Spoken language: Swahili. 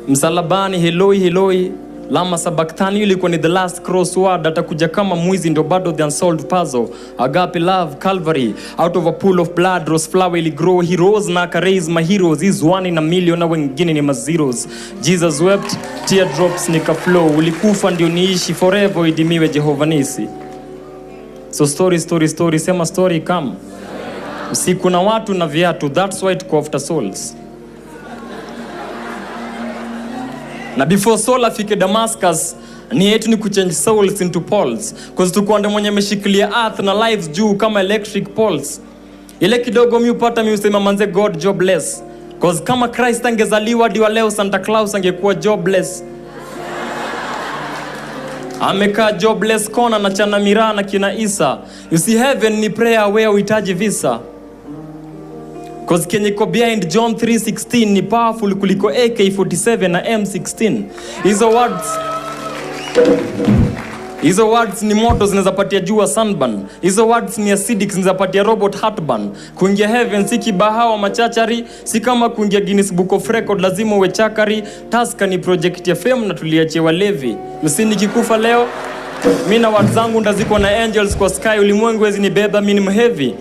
Msalabani, Heloi Heloi lama sabachthani, ilikuwa ni the last crossword. Atakuja kama mwizi ndio bado the unsolved puzzle. Agape love, Calvary, out of a pool of blood rose flower ili grow. He rose na raise my heroes. He's one in a million na wengine ni mazeros. Jesus wept, teardrops nika flow. Ulikufa ndio niishi forever, idimiwe Jehova Nisi. So story, sema story come. Usiku na watu na viatu, that's why tuko after souls. Na before soul afike Damascus, ni yetu ni kuchange souls into poles. Cause tuko ande mwenye meshikilia earth na lives juu kama electric poles. Ile kidogo mi upata mi usema manze God jobless. Cause kama Christ angezaliwa diwa leo Santa Claus angekuwa jobless. Ameka jobless kona na chana miraa na kina Isa. You see heaven ni prayer where uhitaji visa. Cause kenye ko behind John 3:16 ni powerful kuliko AK-47 na M16. Hizo words ni moto zinazapatia jua sunburn. Hizo words ni acidic zinazapatia robot heartburn. Kuingia heaven si kibahawa machachari, si kama kuingia Guinness Book of Record lazima uwe chakari. Taska ni project ya fame na tuliachie walevi. Usini kikufa leo, mimi na words zangu ndaziko na angels kwa sky, ulimwengu wezi ni beba mimi ni heavy.